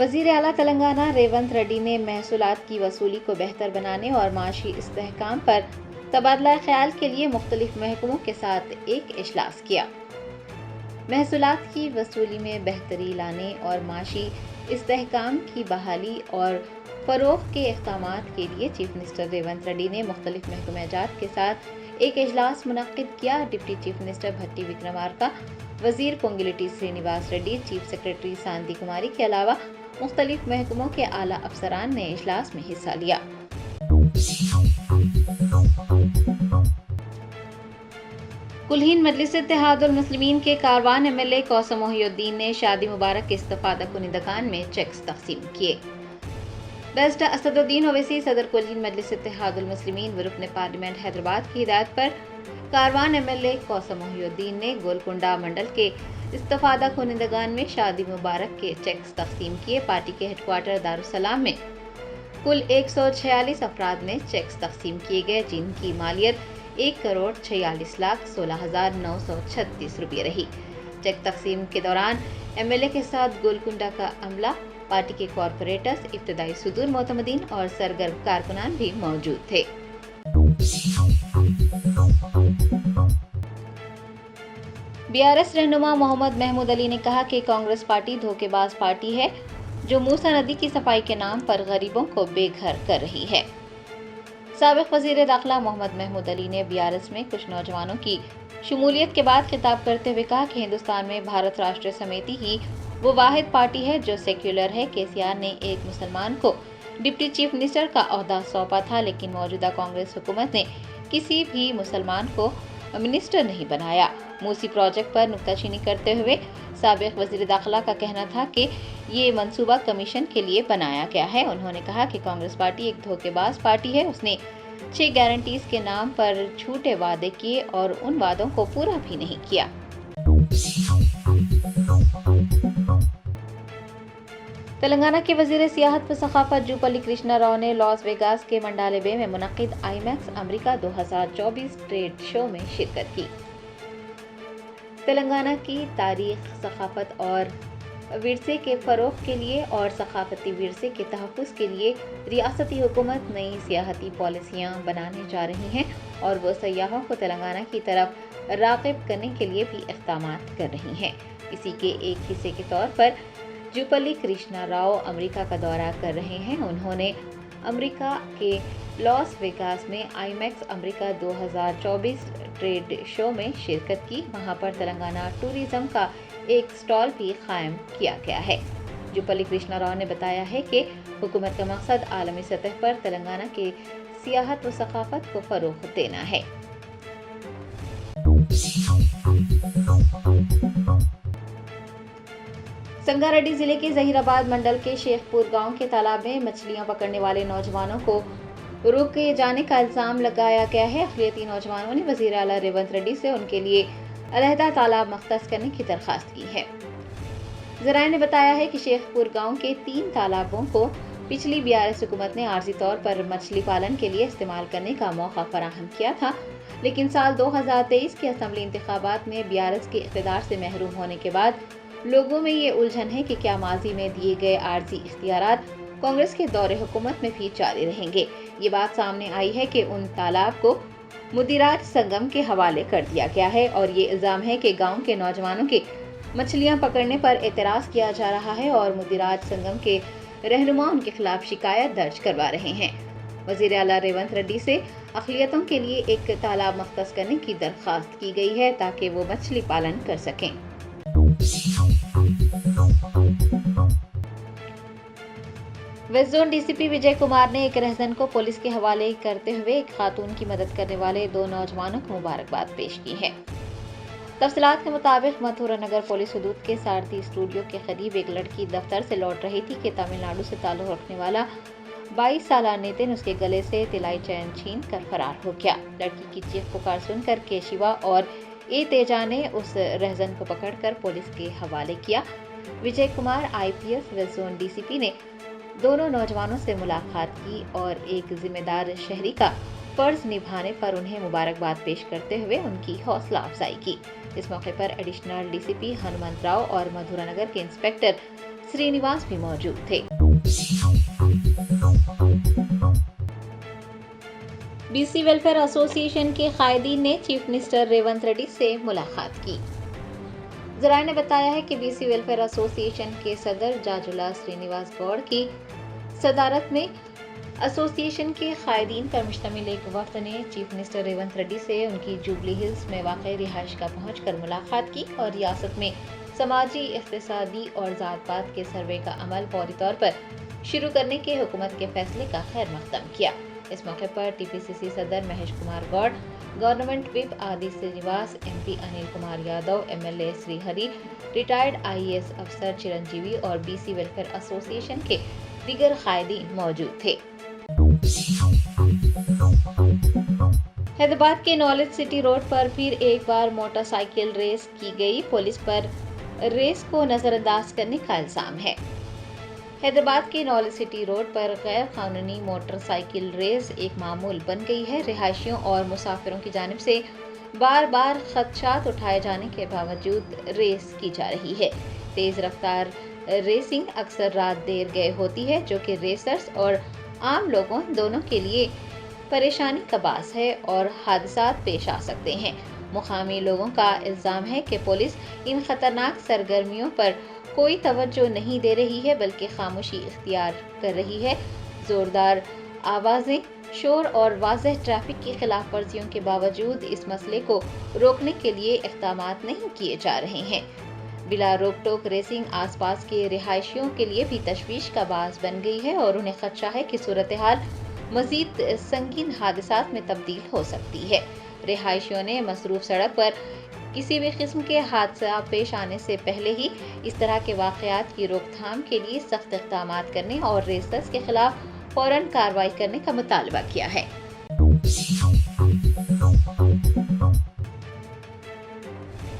वज़ीर आला तेलंगाना रेवंत रेड्डी ने महसूलात की वसूली को बेहतर बनाने और माशी इस्तेहकाम पर तबादला ख्याल के लिए मुख्तलिफ महकमों के साथ एक इजलास किया। महसूलात की वसूली में बेहतरी लाने और माशी इस्तेहकाम की बहाली और फ़रोग़ के इक़दामात के लिए चीफ मिनिस्टर रेवंत रेड्डी ने मुख्तलिफ महकमाजात के साथ एक इजलास मुनक़्क़िद किया। डिप्टी चीफ मिनिस्टर भट्टी विक्रमार्का, वज़ीर पोंगिलेटी श्रीनिवास रेड्डी, चीफ सेक्रेटरी शांति कुमारी के अलावा मुख्तलिफ महकमों के आला अफसरान ने इजलास में हिस्सा लिया। कुल-हिंद मजलिस इत्तेहादुल मुस्लिमीन के कारवान MLA कौसम मोहिउद्दीन ने शादी मुबारक के इस्तफादा कुनिंदगान में चेक्स तक़सीम किए। बैरिस्टर असदुद्दीन ओवैसी सदर कुल-हिंद मजलिस इत्तेहादुल मुस्लिमीन व रुकन पार्लियामेंट हैदराबाद की हिदायत पर कारवान MLA कौसम मोहिउद्दीन ने गोलकुंडा मंडल के इस्तफादा कुनिंदगान में शादी मुबारक के चेक्स तक़सीम किए। पार्टी के हेडक्वार्टर दारुस्सलाम में कुल 146 अफराद में चेक्स तक़सीम किए गए, जिनकी मालियत 1,46,16,936 रुपये रही। चेक तक़सीम के दौरान MLA के साथ गोलकुंडा का अमला, पार्टी के कॉरपोरेटर्स, इब्तदाई सुदूर मोतमदीन और सरगर्म कारकुनान भी मौजूद थे। BRS रहनुमा मोहम्मद महमूद अली ने कहा कि कांग्रेस पार्टी धोखेबाज पार्टी है जो मूसा नदी की सफाई के नाम पर गरीबों को बेघर कर रही है। साबिक़ वज़ीर दाखिला मोहम्मद महमूद अली ने BRS में कुछ नौजवानों की शमूलियत के बाद खिताब करते हुए कहा कि हिंदुस्तान में भारत राष्ट्रीय समिति ही वो वाहिद पार्टी है जो सेक्युलर है। KCR ने एक मुसलमान को डिप्टी चीफ मिनिस्टर का ओहदा सौंपा था, लेकिन मौजूदा कांग्रेस हुकूमत ने किसी भी मुसलमान को मिनिस्टर नहीं बनाया। मूसी प्रोजेक्ट पर नुक्ताचीनी करते हुए साबिक़ वज़ीर दाखिला का कहना था कि ये मंसूबा कमीशन के लिए बनाया गया है। उन्होंने कहा कि कांग्रेस पार्टी एक धोखेबाज पार्टी है। उसने 6 गारंटीज के नाम पर झूठे वादे किए और उन वादों को पूरा भी नहीं किया। तेलंगाना के वज़ीर सियाहत व सखाफत जूपल्ली कृष्णा राव ने लॉस वेगास के मंडाले बे में मुनक़्क़िद IMAX अमेरिका 2024 ट्रेड शो में शिरकत की। तेलंगाना की तारीख, सखाफत और विरसे के फ़रोग़ के लिए और सखाफती विरसे के तहफ़्फ़ुज़ के लिए रियासती हुकूमत नई सियाहती पॉलिसियाँ बनाने जा रही हैं और वो सयाहों को तेलंगाना की तरफ राग़िब करने के लिए भी इक़दामात कर रही हैं। इसी के एक हिस्से के तौर पर जूपल्ली कृष्णा राव अमेरिका का दौरा कर रहे हैं। उन्होंने अमेरिका के लॉस वेगास में IMAX अमेरिका 2024 ट्रेड शो में शिरकत की। वहां पर तेलंगाना टूरिज्म का एक स्टॉल भी कायम किया गया है। जूपल्ली कृष्णा राव ने बताया है कि हुकूमत का मकसद आलमी सतह पर तेलंगाना के सियाहत व सखाफत को फ़रोग़ देना है। संगारेड्डी जिले के ज़हीराबाद मंडल के शेखपुर गांव के तालाब में मछलियां पकड़ने वाले नौजवानों को रोके जाने का इल्ज़ाम लगाया गया है। अक़लियती नौजवानों ने वज़ीर आला रेवंत रेड्डी से उनके लिए अलहदा तालाब मख्तस करने की दरख्वास्त की है। ज़राए ने बताया है कि शेखपुर गांव के 3 तालाबों को पिछली BRS हुकूमत ने आर्जी तौर पर मछली पालन के लिए इस्तेमाल करने का मौका फराहम किया था, लेकिन साल 2023 के असम्बली इंतखाबात में BRS के इक़्तिदार से महरूम होने के बाद लोगों में ये उलझन है कि क्या माजी में दिए गए आर्जी इख्तियारात कांग्रेस के दौरे हुकूमत में भी जारी रहेंगे। ये बात सामने आई है कि उन तालाब को मुदिराज संगम के हवाले कर दिया गया है और ये इल्ज़ाम है कि गांव के नौजवानों के मछलियां पकड़ने पर एतराज़ किया जा रहा है और मुदिराज संगम के रहनुमा उनके खिलाफ शिकायत दर्ज करवा रहे हैं। वज़ीर आला रेवंत रेड्डी से अक़लियतों के लिए एक तालाब मख्तस करने की दरख्वास्त की गई है ताकि वो मछली पालन कर सकें। Waste zone DCP Vijay Kumar ने एक रहज़न को पुलिस के हवाले करते हुए एक खातून की मदद करने वाले 2 नौजवानों को मुबारकबाद पेश की है। तफसीलात के मुताबिक मथुरा नगर पुलिस हदूद के सारथी स्टूडियो के करीब एक लड़की दफ्तर से लौट रही थी कि तमिलनाडु से ताल्लुक़ रखने वाला 22 साला नितिन उसके गले से तिलाई चैन छीन कर फरार हो गया। लड़की की चीख पुकार सुनकर केशिवा और तेजा ने उस रहज़न को पकड़कर पुलिस के हवाले किया। Vijay Kumar IPS west zone DCP ने दोनों नौजवानों से मुलाकात की और एक जिम्मेदार शहरी का फर्ज निभाने पर उन्हें मुबारकबाद पेश करते हुए उनकी हौसला अफजाई की। इस मौके पर एडिशनल DCP हनुमंत राव और मथुरा नगर के इंस्पेक्टर श्रीनिवास भी मौजूद थे। बीसी वेलफेयर एसोसिएशन के कायदीन ने चीफ मिनिस्टर रेवंत रेड्डी से मुलाकात की। जराये ने बताया है कि बीसी वेलफेयर एसोसिएशन के सदर जाजुला श्रीनिवास गौड़ की सदारत में एसोसिएशन के कायदीन पर मुश्तमिल एक वफ्द ने चीफ मिनिस्टर रेवंत रेड्डी से उनकी जुबली हिल्स में वाक़ई रिहाइश का पहुंचकर मुलाकात की और रियासत में समाजी, इक़्तिसादी और ज़ात-पात के सर्वे का अमल फौरी तौर पर शुरू करने के हुकूमत के फैसले का खैर मक़दम किया। इस मौके पर टीपीसीसी सदर Mahesh Kumar Goud, government whip Adi Srinivas, MP Anil Kumar Yadav, MLA Srihari, retired IAS अफसर चिरंजीवी और बीसी वेलफेयर एसोसिएशन के दीगर कायदीन मौजूद थे। हैदराबाद के नॉलेज सिटी रोड पर फिर एक बार मोटरसाइकिल रेस की गई। पुलिस पर रेस को नजरअंदाज करने का इल्जाम है। हैदराबाद के नॉलेज सिटी रोड पर गैर कानूनी मोटरसाइकिल रेस एक मामूल बन गई है। रिहायशियों और मुसाफिरों की जानिब से बार बार खदशात उठाए जाने के बावजूद रेस की जा रही है। तेज रफ्तार रेसिंग अक्सर रात देर गए होती है, जो कि रेसर्स और आम लोगों दोनों के लिए परेशानी का बास है और हादसात पेश आ सकते हैं। मुकामी लोगों का इल्जाम है कि पुलिस इन खतरनाक सरगर्मियों पर कोई तवज्जो नहीं दे रही है, बल्कि खामोशी इख्तियार कर रही है। जोरदार आवाजें, शोर और वाज़ेह ट्रैफिक की खिलाफ वर्जियों के बावजूद इस मसले को रोकने के लिए इक़दामात नहीं किए जा रहे हैं। बिला रोक टोक रेसिंग आसपास के रिहायशियों के लिए भी तशवीश का बास बन गई है और उन्हें खदशा है कि सूरत हाल मजीद संगीन हादसात में तब्दील हो सकती है। रिहायशियों ने मसरूफ सड़क पर किसी भी किस्म के हादसा पेश आने से पहले ही इस तरह के वाक़यात की रोकथाम के लिए सख्त इक़दामात करने और रेसर्स के खिलाफ फौरन कार्रवाई करने का मुतालबा किया है।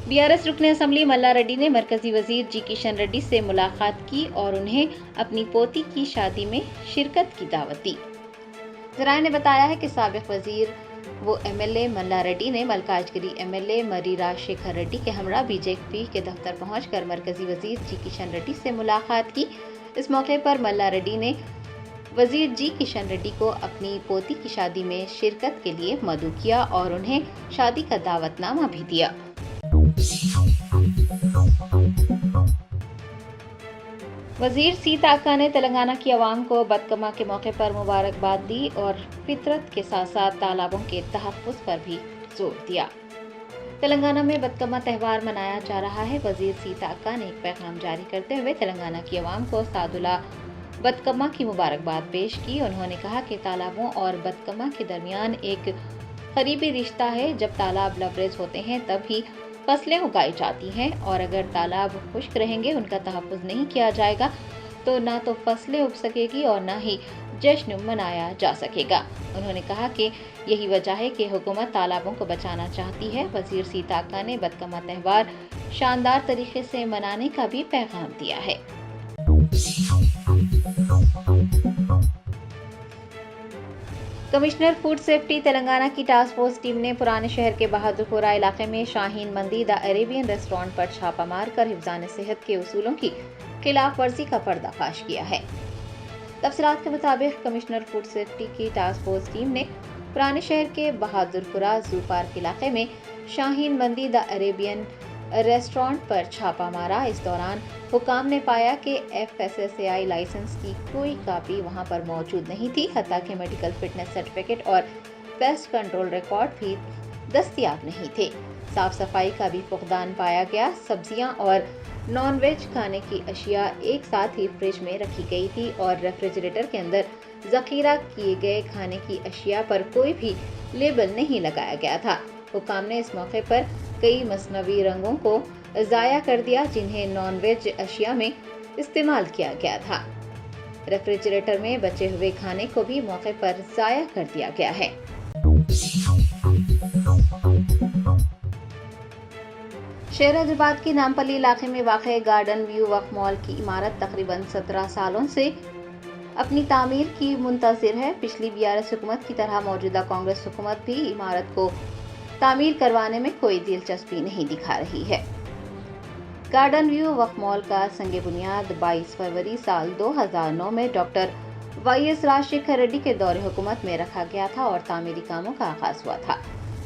बीआरएस रुकने असम्बली मल्ला रेड्डी ने मरकजी वजीर जी किशन रेड्डी से मुलाकात की और उन्हें अपनी पोती की शादी में शिरकत की दावत दी। जराये ने बताया है कि साबिक वजीर वो एमएलए मल्ला रेड्डी ने मलकाजगिरी एमएलए मरी राजशेखर रेड्डी के हमरा बीजेपी के दफ्तर पहुंचकर मरकजी वजीर जी किशन रेड्डी से मुलाकात की। इस मौके पर मल्ला रेड्डी ने वजीर जी किशन रेड्डी को अपनी पोती की शादी में शिरकत के लिए मदऊ किया और उन्हें शादी का दावतनामा भी दिया। वजीर सीता अक्का ने तेलंगाना की आवाम को बदकमा के मौके पर मुबारकबाद दी और फितरत के साथ साथ तालाबों के तहफ़्फ़ुज़ पर भी जोर दिया। तेलंगाना में बदकमा त्यौहार मनाया जा रहा है। वजीर सीता अक्का ने एक पैगाम जारी करते हुए तेलंगाना की आवाम को सादुला बदकमा की मुबारकबाद पेश की। उन्होंने कहा कि तालाबों और बदकमा के दरमियान एक करीबी रिश्ता है। जब तालाब लबरेज होते हैं तब ही फसलें उगाई जाती हैं और अगर तालाब खुश्क रहेंगे, उनका तहफ़्फ़ुज़ नहीं किया जाएगा तो ना तो फसलें उग सकेगी और ना ही जश्न मनाया जा सकेगा। उन्होंने कहा कि यही वजह है कि हुकूमत तालाबों को बचाना चाहती है। वजीर सीता अक्का ने बदकमा त्यौहार शानदार तरीके से मनाने का भी पैगाम दिया है। कमिश्नर फूड सेफ्टी तेलंगाना की टास्क फोर्स टीम ने पुराने शहर के बहादुरपुरा इलाके में शाहीन मंदी द अरेबियन रेस्टोरेंट पर छापा मारकर हिफ्ज़ान सेहत के उसूलों की खिलाफ वर्जी का पर्दाफाश किया है। तफसीलात के मुताबिक कमिश्नर फूड सेफ्टी की टास्क फोर्स टीम ने पुराने शहर के बहादुरपुरा जू पार्क इलाके में शाहीन मंदी द अरेबियन रेस्टोरेंट पर छापा मारा। इस दौरान हुकाम ने पाया कि FSSAI लाइसेंस की कोई कापी वहां पर मौजूद नहीं थी, हत्ता कि मेडिकल फिटनेस सर्टिफिकेट और पेस्ट कंट्रोल रिकॉर्ड भी दस्तयाब नहीं थे। साफ सफाई का भी फुकदान पाया गया। सब्जियां और नॉन वेज खाने की अशिया एक साथ ही फ्रिज में रखी गई थी और रेफ्रिजरेटर के अंदर जखीरा किए गए खाने की अशिया पर कोई भी लेबल नहीं लगाया गया था। हुकाम ने इस मौके पर कई मसनवी रंगों को ज़ाया कर दिया जिन्हें नॉन वेज अशिया में इस्तेमाल किया गया था। रेफ्रिजरेटर में बचे हुए खाने को भी मौके पर ज़ाया कर दिया गया है। शहर हैदराबाद के नामपल्ली इलाके में वाक़ गार्डन व्यू वक्फ मॉल की इमारत तकरीबन 17 सालों से अपनी तामीर की मुंतज़िर है। पिछली बीआरएस हुकूमत की तरह मौजूदा कांग्रेस हुकूमत भी इमारत को तामीर करवाने में कोई दिलचस्पी नहीं दिखा रही है। गार्डन व्यू वक्फ मॉल का संग बुनियाद 22 फरवरी साल 2009 में डॉक्टर वाईएस राजशेखर रेड्डी के दौरे हुकूमत में रखा गया था और तामीरी कामों का आगाज हुआ था,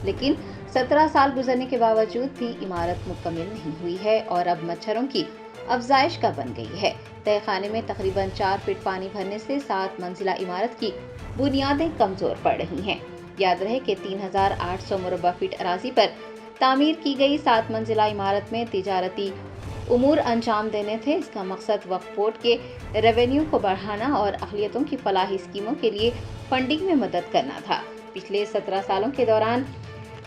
लेकिन 17 साल गुजरने के बावजूद भी इमारत मुकम्मल नहीं हुई है और अब मच्छरों की अफजाइश का बन गई है। तहखाने में तकरीबन 4 फीट पानी भरने से 7 मंजिला इमारत की बुनियादें कमजोर पड़ रही हैं। याद रहे कि 3800 मुरब्बा फीट अराजी पर तामीर की गई 7 मंजिला इमारत में तिजारती उमूर अंजाम देने थे। इसका मकसद वक्फ बोर्ड के रेवेन्यू को बढ़ाना और अक़लियतों की फलाही स्कीमों के लिए फंडिंग में मदद करना था। पिछले 17 सालों के दौरान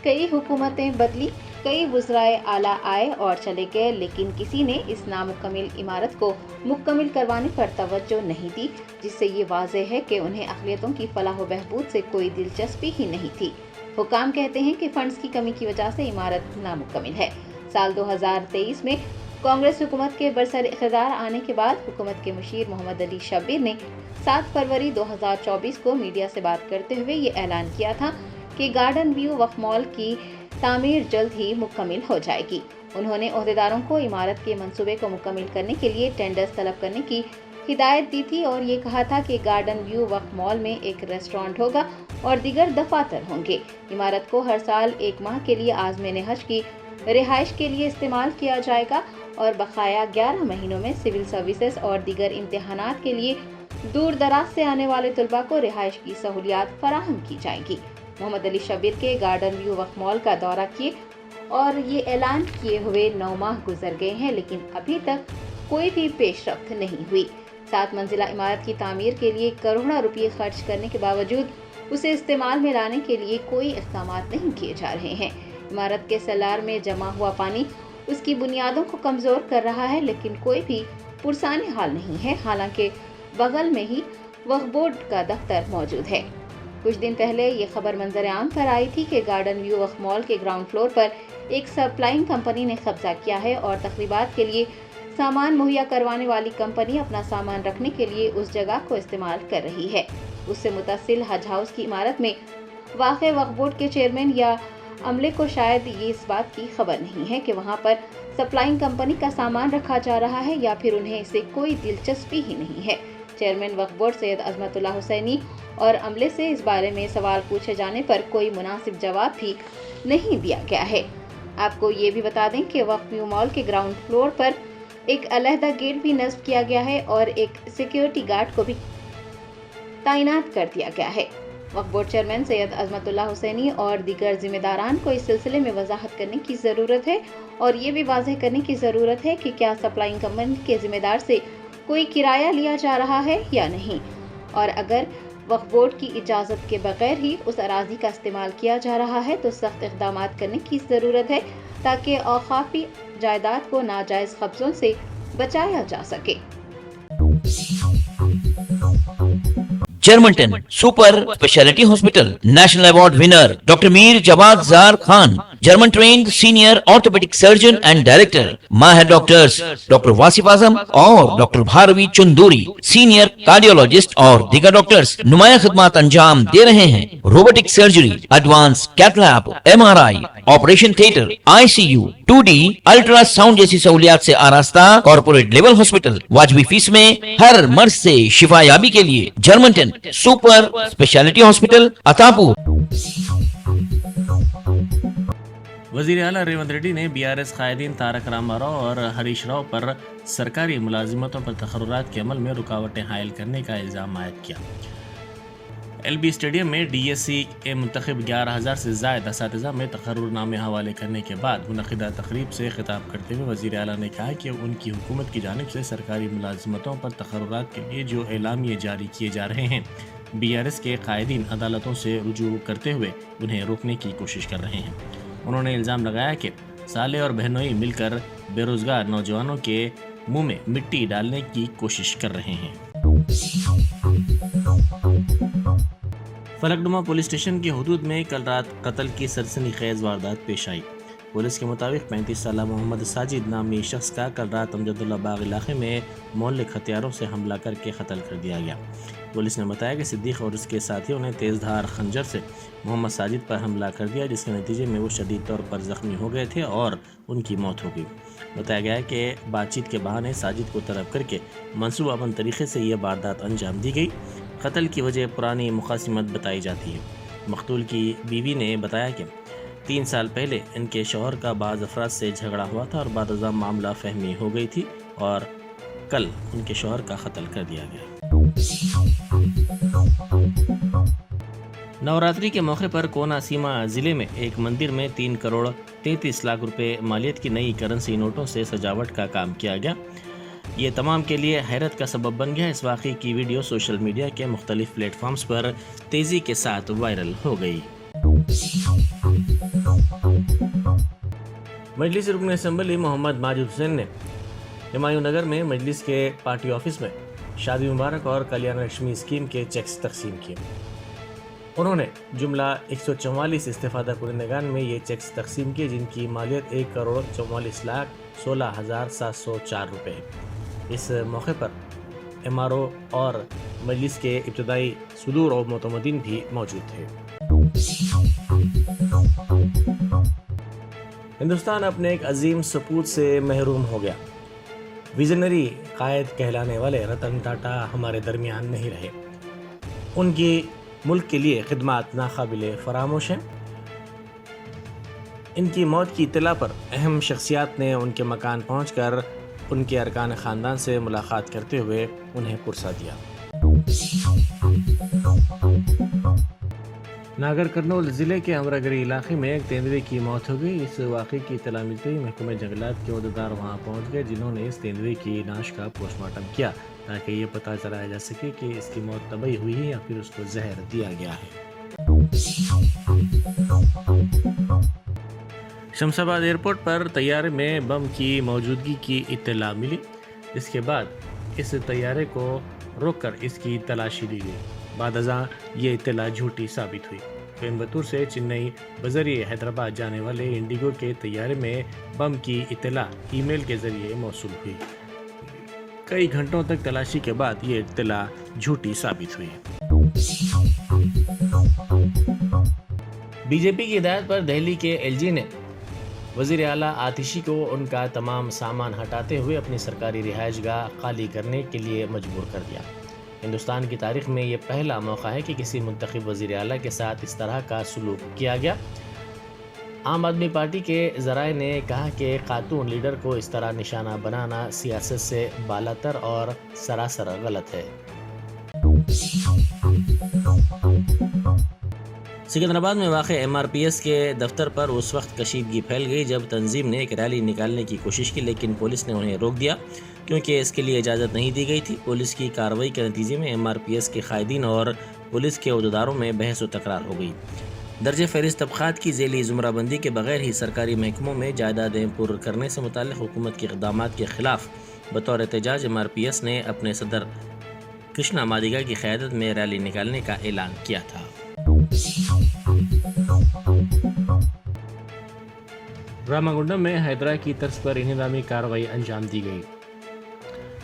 कई हुकूमतें बदली, कई वज़राए आला आए और चले गए, लेकिन किसी ने इस नामुकम्मल इमारत को मुकम्मल करवाने पर तवज्जो नहीं दी, जिससे ये वाज़ेह है कि उन्हें अक़लियतों की फलाह व बहबूद से कोई दिलचस्पी ही नहीं थी। हुकाम कहते हैं कि फंड्स की कमी की वजह से इमारत नामुकम्मल है। साल 2023 में कांग्रेस हुकूमत के बरसर इक़्तिदार आने के बाद हुकूमत के मुशीर मोहम्मद अली शब्बीर ने 7 फरवरी 2024 को मीडिया से बात करते हुए ये ऐलान किया था कि गार्डन व्यू वक्फ मॉल की तामीर जल्द ही मुकम्मल हो जाएगी। उन्होंने ओहदेदारों को इमारत के मंसूबे को मुकम्मल करने के लिए टेंडर्स तलब करने की हिदायत दी थी और ये कहा था कि गार्डन व्यू वक्फ मॉल में एक रेस्टोरेंट होगा और दीगर दफातर होंगे। इमारत को हर साल 1 माह के लिए आज़मीन हज की रिहाइश के लिए इस्तेमाल किया जाएगा और बकाया 11 महीनों में सिविल सर्विसेज और दीगर इम्तिहानात के लिए दूर दराज से आने वाले तलबा को रिहाइश की सहूलियात फराहम की जाएगी। मोहम्मद अली शब्बीर के गार्डन व्यू वक्फ मॉल का दौरा किए और ये ऐलान किए हुए 9 माह गुजर गए हैं, लेकिन अभी तक कोई भी पेशरफ्त नहीं हुई। 7 मंजिला इमारत की तामीर के लिए करोड़ों रुपये खर्च करने के बावजूद उसे इस्तेमाल में लाने के लिए कोई इक़दाम नहीं किए जा रहे हैं। इमारत के सेलार में जमा हुआ पानी उसकी बुनियादों को कमज़ोर कर रहा है, लेकिन कोई भी पुरसाने हाल नहीं है। हालांकि बगल में ही वक्फ बोर्ड का दफ्तर मौजूद है। कुछ दिन पहले ये खबर मंजर आम पर आई थी कि गार्डन व्यू वक्फ मॉल के ग्राउंड फ्लोर पर एक सप्लाइंग कंपनी ने कब्जा किया है और तकरीबात के लिए सामान मुहैया करवाने वाली कंपनी अपना सामान रखने के लिए उस जगह को इस्तेमाल कर रही है। उससे मुतसिल हज हाउस की इमारत में वाक़ वक्फ बोर्ड के चेयरमैन या अमले को शायद ये इस बात की खबर नहीं है कि वहाँ पर सप्लाइंग कंपनी का सामान रखा जा रहा है या फिर उन्हें इससे कोई दिलचस्पी ही नहीं है। चेयरमैन वक्फ बोर्ड सैयद अजमतुल्लाह हुसैनी और अमले से इस बारे में सवाल पूछे जाने पर कोई मुनासिब जवाब भी नहीं दिया गया है। आपको ये भी बता दें कि वक्फ व्यू मॉल के ग्राउंड फ्लोर पर एक अलहदा गेट भी नस्ब किया गया है और एक सिक्योरिटी गार्ड को भी तैनात कर दिया गया है। वक्फ बोर्ड चेयरमैन सैयद अजमतुल्लाह हुसैनी और दीगर जिम्मेदारान को इस सिलसिले में वजाहत करने की ज़रूरत है और ये भी वाज़ेह करने की ज़रूरत है कि क्या सप्लाइंग कंपनी के जिम्मेदार से कोई किराया लिया जा रहा है या नहीं, और अगर वक्फ बोर्ड की इजाज़त के बगैर ही उस अराज़ी का इस्तेमाल किया जा रहा है तो सख्त इक़दाम करने की ज़रूरत है ताकि औक़ाफ़ी जायदाद को नाजायज़ कब्ज़ों से बचाया जा सके। Germanten super speciality hospital national award winner doctor Mir Jawad Zar Khan, German trained senior orthopedic surgeon and director, माहिर डॉक्टर्स डॉक्टर वासिफ आजम और doctor Bharvi Chanduri, senior cardiologist और दीगर डॉक्टर्स नुमाया खिदमत अंजाम दे रहे हैं। Robotic surgery, advance cath lab, MRI, operation theatre, ICU, 2D ultrasound जैसी सहूलियात से आरास्ता कॉर्पोरेट लेवल हॉस्पिटल। वाजबी फीस में हर मर्ज से शिफायाबी के लिए Germanton super speciality hospital Attapur. वज़ीर आला रेवंत रेड्डी ने BRS कायदीन तारक रामाराव और हरीश राव पर सरकारी मुलाजिमतों पर तकर्रुरात के अमल में रुकावटें हायल करने का इल्ज़ाम आयद किया। LB स्टेडियम में DSC के मुंतखब 11,000 से ज़ायद असातिज़ा में तकर्रुरनामे हवाले करने के बाद मुनक़िदा तकरीब से खिताब करते हुए वज़ीर आला ने कहा कि उनकी हुकूमत की जानिब से सरकारी मुलाजिमतों पर तकर्रुरात के लिए जो एलामिये जारी किए जा रहे हैं, BRS के कायदीन अदालतों से रुजू करते हुए उन्हें रोकने की कोशिश कर रहे हैं। उन्होंने इल्ज़ाम लगाया कि साले और बहनोई मिलकर बेरोज़गार नौजवानों के मुंह में मिट्टी डालने की कोशिश कर रहे हैं। फलकनुमा पुलिस स्टेशन की हुदूद में कल रात कत्ल की सनसनीखेज़ वारदात पेश आई। पुलिस के मुताबिक 35 साला मोहम्मद साजिद नामी शख्स का कल रात अमजदुल्ला बाग इलाके में मौलिक हथियारों से हमला करके कत्ल कर दिया गया। پولیس نے بتایا کہ صدیق اور اس کے ساتھیوں نے تیز دھار خنجر سے محمد ساجد پر حملہ کر دیا، جس کے نتیجے میں وہ شدید طور پر زخمی ہو گئے تھے اور ان کی موت ہو گئی۔ بتایا گیا ہے کہ بات چیت کے بہانے ساجد کو طلب کر کے منصوبہ بند طریقے سے یہ واردات انجام دی گئی۔ قتل کی وجہ پرانی مخاصمت بتائی جاتی ہے۔ مقتول کی بیوی نے بتایا کہ 3 سال پہلے ان کے شوہر کا بعض افراد سے جھگڑا ہوا تھا اور بعد ازاں معاملہ فہمی ہو گئی تھی اور کل ان کے شوہر کا قتل کر دیا گیا۔ نوراتری کے موقع پر کونا سیما ضلع میں ایک مندر میں 3 کروڑ 33 لاکھ روپے مالیت کی نئی کرنسی نوٹوں سے سجاوٹ کا کام کیا گیا۔ یہ تمام کے لیے حیرت کا سبب بن گیا۔ اس واقعے کی ویڈیو سوشل میڈیا کے مختلف پلیٹ فارمز پر تیزی کے ساتھ وائرل ہو گئی۔ مجلس رکن اسمبلی محمد ماجد حسین نے ہمایوں نگر میں مجلس کے پارٹی آفس میں شادی مبارک اور کلیان لکشمی اسکیم کے چیکس تقسیم کیے۔ انہوں نے جملہ 144 استفادہ کنندگان میں یہ چیکس تقسیم کیے، جن کی مالیت 1 کروڑ 44 لاکھ 16,704 روپے ہے۔ اس موقع پر ایم آر او اور مجلس کے ابتدائی صدور اور معتمدین بھی موجود تھے۔ ہندوستان اپنے ایک عظیم سپوت سے محروم ہو گیا۔ ویژنری قائد کہلانے والے رتن ٹاٹا ہمارے درمیان نہیں رہے۔ ان کی ملک کے لیے خدمات ناقابل فراموش ہیں۔ ان کی موت کی اطلاع پر اہم شخصیات نے ان کے مکان پہنچ کر ان کے ارکان خاندان سے ملاقات کرتے ہوئے انہیں پرسہ دیا۔ ناگر کرنول ضلع کے امراگری علاقے میں ایک تیندوے کی موت ہو گئی۔ اس واقعے کی اطلاع ملتے ہی محکمہ جنگلات کے عہدیدار وہاں پہنچ گئے، جنہوں نے اس تیندوے کی نعش کا پوسٹ مارٹم کیا تاکہ یہ پتہ چلایا جا سکے کہ اس کی موت طبعی ہوئی ہے یا پھر اس کو زہر دیا گیا ہے۔ شمس آباد ایئرپورٹ پر طیارے میں بم کی موجودگی کی اطلاع ملی، جس کے بعد اس طیارے کو روک کر اس کی تلاشی لی گئی۔ بعد ازاں یہ اطلاع جھوٹی ثابت ہوئی۔ کوئمبتور سے چنئی بذریعے حیدرآباد جانے والے انڈیگو کے طیارے میں بم کی اطلاع ای میل کے ذریعے موصول ہوئی۔ کئی گھنٹوں تک تلاشی کے بعد یہ اطلاع جھوٹی ثابت ہوئی۔ بی جے پی کی ہدایت پر دہلی کے ایل جی نے وزیر اعلیٰ آتشی کو ان کا تمام سامان ہٹاتے ہوئے اپنی سرکاری رہائش گاہ خالی کرنے کے لیے مجبور کر دیا۔ ہندوستان کی تاریخ میں یہ پہلا موقع ہے کہ کسی منتخب وزیر اعلیٰ کے ساتھ اس طرح کا سلوک کیا گیا۔ عام آدمی پارٹی کے ذرائع نے کہا کہ خاتون لیڈر کو اس طرح نشانہ بنانا سیاست سے بالاتر اور سراسر غلط ہے۔ سکندرآباد میں واقع ایم آر پی ایس کے دفتر پر اس وقت کشیدگی پھیل گئی جب تنظیم نے ایک ریلی نکالنے کی کوشش کی، لیکن پولیس نے انہیں روک دیا کیونکہ اس کے لیے اجازت نہیں دی گئی تھی۔ پولیس کی کارروائی کے نتیجے میں ایم آر پی ایس کے قائدین اور پولیس کے عہدیداروں میں بحث و تکرار ہو گئی۔ درجہ فہرست طبقات کی ذیلی زمرہ بندی کے بغیر ہی سرکاری محکموں میں جائیدادیں پر کرنے سے متعلق حکومت کے اقدامات کے خلاف بطور احتجاج ایم آر پی ایس نے اپنے صدر کرشنا مادیگا کی قیادت میں ریلی نکالنے کا اعلان کیا تھا۔ راماگنڈم میں ہیدرا کی طرز پر انہدامی کارروائی انجام دی گئی۔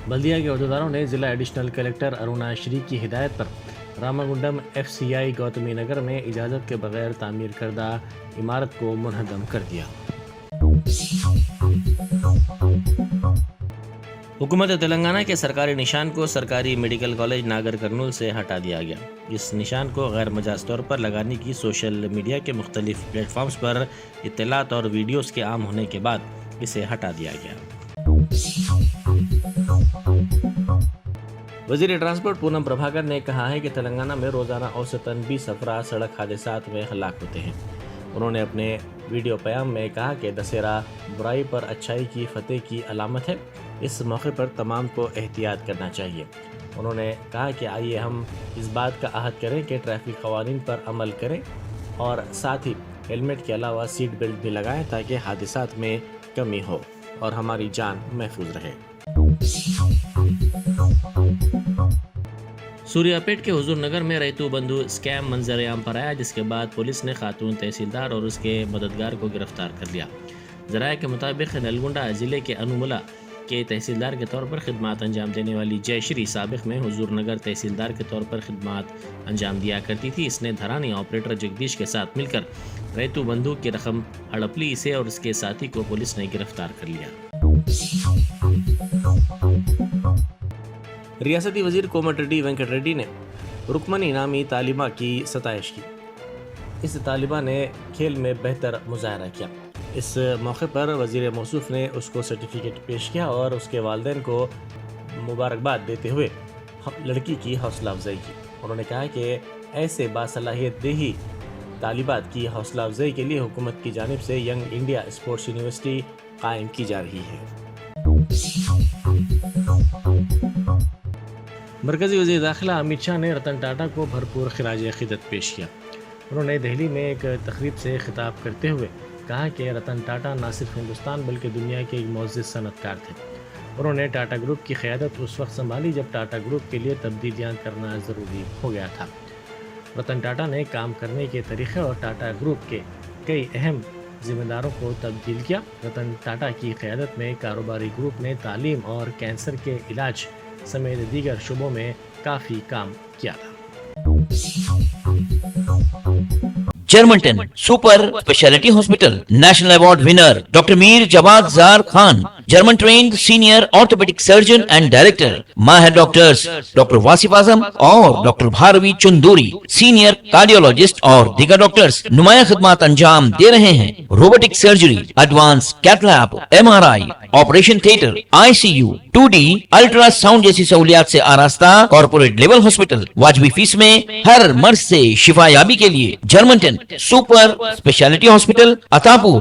بلدیہ کے عہدیداروں نے ضلع ایڈیشنل کلکٹر ارونا شری کی ہدایت پر راماگنڈم ایف سی آئی گوتمی نگر میں اجازت کے بغیر تعمیر کردہ عمارت کو منہدم کر دیا۔ حکومت تلنگانہ کے سرکاری نشان کو سرکاری میڈیکل کالج ناگر کرنول سے ہٹا دیا گیا۔ اس نشان کو غیر مجاز طور پر لگانے کی سوشل میڈیا کے مختلف پلیٹ فارمز پر اطلاعات اور ویڈیوز کے عام ہونے کے بعد اسے ہٹا دیا گیا۔ وزیر ٹرانسپورٹ پونم پربھاکر نے کہا ہے کہ تلنگانہ میں روزانہ اوسطاً 20 افراد سڑک حادثات میں ہلاک ہوتے ہیں۔ انہوں نے اپنے ویڈیو پیام میں کہا کہ دسہرہ برائی پر اچھائی کی فتح کی علامت ہے۔ اس موقع پر تمام کو احتیاط کرنا چاہیے۔ انہوں نے کہا کہ آئیے ہم اس بات کا عہد کریں کہ ٹریفک قوانین پر عمل کریں اور ساتھ ہی ہیلمٹ کے علاوہ سیٹ بیلٹ بھی لگائیں تاکہ حادثات میں کمی ہو اور ہماری جان محفوظ رہے۔ سوریا پیٹ کے حضور نگر میں ریتو بندھو اسکیم منظر عام پر آیا، جس کے بعد پولیس نے خاتون تحصیلدار اور اس کے مددگار کو گرفتار کر لیا۔ ذرائع کے مطابق نلگنڈا ضلع کے انوملا کے تحصیلدار کے طور پر خدمات انجام دینے والی جے شری سابق میں حضور نگر تحصیلدار کے طور پر خدمات انجام دیا کرتی تھی. اس نے دھرانی آپریٹر جگدیش کے ساتھ مل کر ریتو بندوق کی رقم ہڑپ لی. اسے اور اس کے ساتھی کو پولیس نے گرفتار کر لیا. ریاستی وزیر کومٹ ریڈی وینکٹ ریڈی نے رکمنی نامی طالبہ کی ستائش کی. اس طالبہ نے کھیل میں بہتر مظاہرہ کیا. اس موقع پر وزیر موصوف نے اس کو سرٹیفکیٹ پیش کیا اور اس کے والدین کو مبارکباد دیتے ہوئے لڑکی کی حوصلہ افزائی کی. انہوں نے کہا کہ ایسے باصلاحیت دیہی طالبات کی حوصلہ افزائی کے لیے حکومت کی جانب سے ینگ انڈیا اسپورٹس یونیورسٹی قائم کی جا رہی ہے. مرکزی وزیر داخلہ امت شاہ نے رتن ٹاٹا کو بھرپور خراج عقیدت پیش کیا. انہوں نے دہلی میں ایک تقریب سے خطاب کرتے ہوئے کہا کہ رتن ٹاٹا نہ صرف ہندوستان بلکہ دنیا کے ایک معزز صنعت کار تھے. انہوں نے ٹاٹا گروپ کی قیادت اس وقت سنبھالی جب ٹاٹا گروپ کے لیے تبدیلیاں کرنا ضروری ہو گیا تھا. رتن ٹاٹا نے کام کرنے کے طریقے اور ٹاٹا گروپ کے کئی اہم ذمہ داروں کو تبدیل کیا. رتن ٹاٹا کی قیادت میں کاروباری گروپ نے تعلیم اور کینسر کے علاج سمیت دیگر شعبوں میں کافی کام کیا تھا. جرمنٹن super speciality hospital national award winner doctor Mir Jawad Zar Khan German trained senior orthopaedic surgeon and director ماہر ڈاکٹرز ڈاکٹر واصف اعظم اور ڈاکٹر بھاروی چندوری سینئر کارڈیولوجسٹ اور دیگر ڈاکٹرز نمایاں خدمات انجام دے رہے ہیں. Robotic surgery, advance cath lab, MRI، operation theatre, ICU، 2D ultrasound جیسی سہولیات سے آراستہ کارپوریٹ لیول ہاسپٹل. واجبی فیس میں ہر مرض سے شفا یابی کے لیے جرمنٹن سپر اسپیشلٹی ہاسپٹل عطاپور.